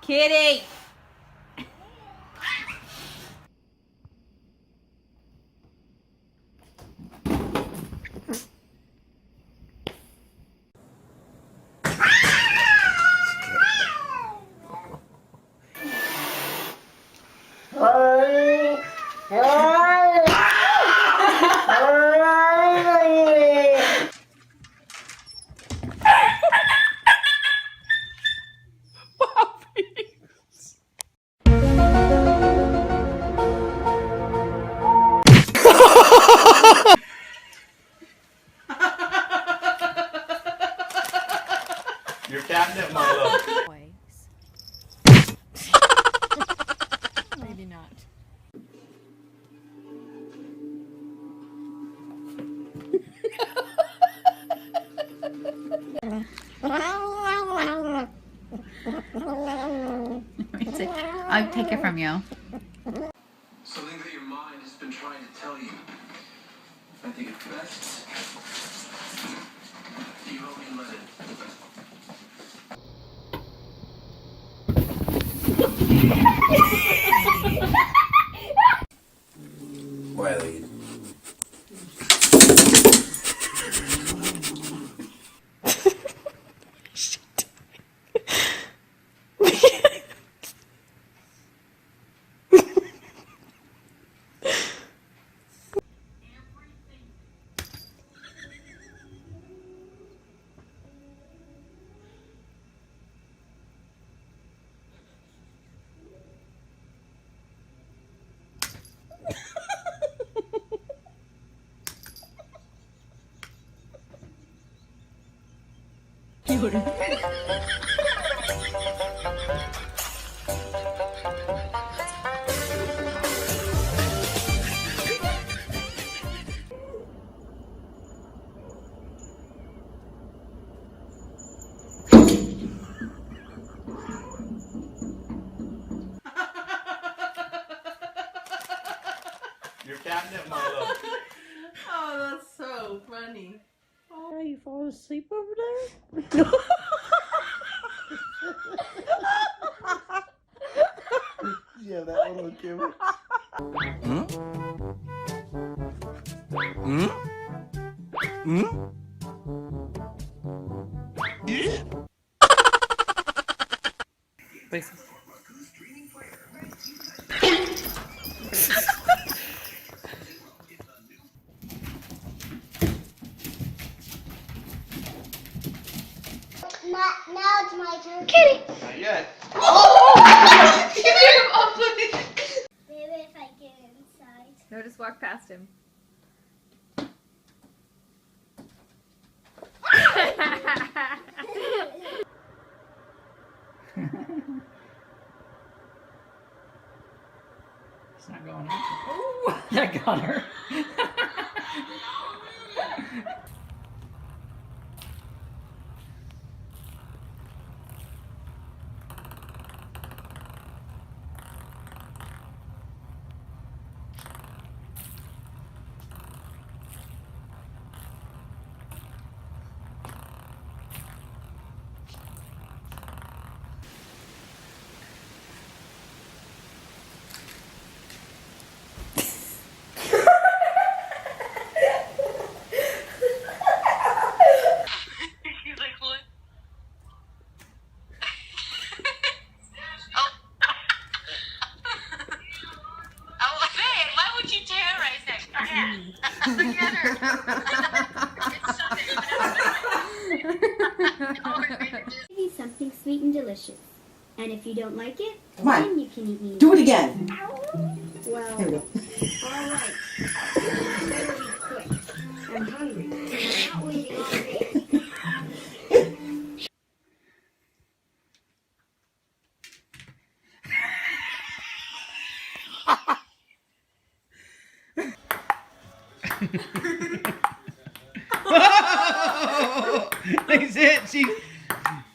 Kitty! Your catnip, Milo. Maybe not. I'll take it from you. Something that your mind has been trying to tell you. I think it's best you only let it. Wiley. Your catnip, Milo. Oh, that's so funny. Oh, you fall asleep over there? Yeah, that one will give it. Hmm? Hmm? Hmm? Yeah. Please. Now it's my turn. Kitty! Not yet. Maybe if I get inside. No, just walk past him. It's not going in. Oh, that got her. Maybe something sweet and delicious. And if you don't like it, Come on. then you can eat me. Do it again. Well, There we go. all right. Better be quick. I'm hungry. I'm not waiting all day. That's it.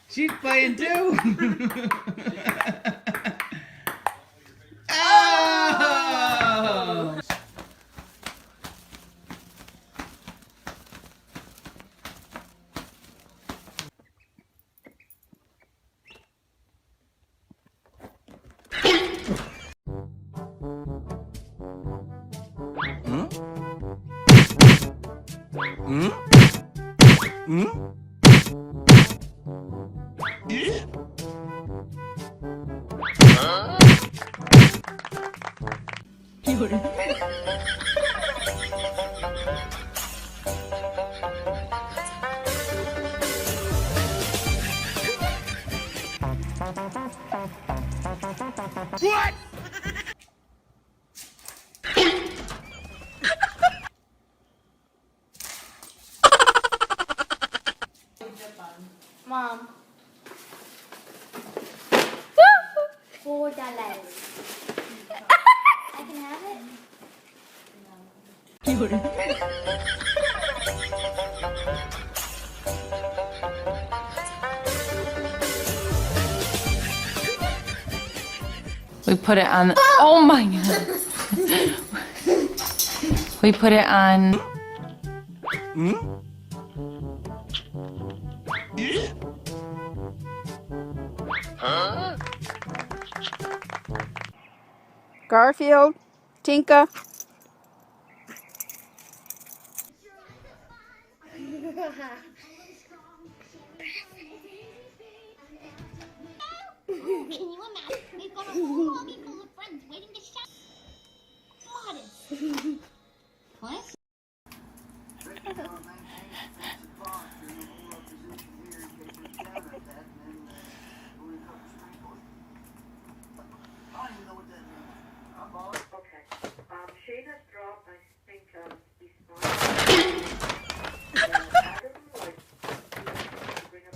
She's playing too. Oh! What? Mom. $4. I can have it? We put it on. Oh my god. We put it on. Garfield, Tinka. Can you imagine? We've got a whole lobby full of friends waiting to shout. Modest. What? Shane has dropped, I think, he's fine. Adam, like, to bring up.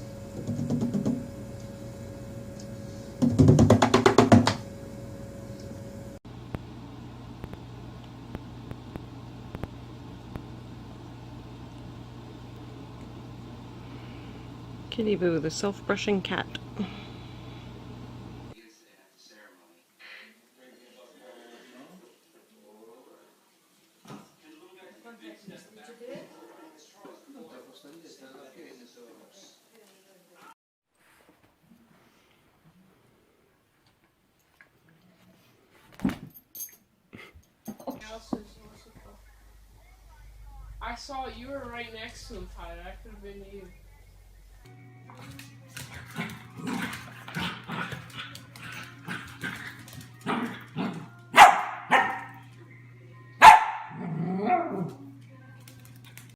Kitty Boo, the self-brushing cat. I saw you were right next to him, Tyler. That could have been you.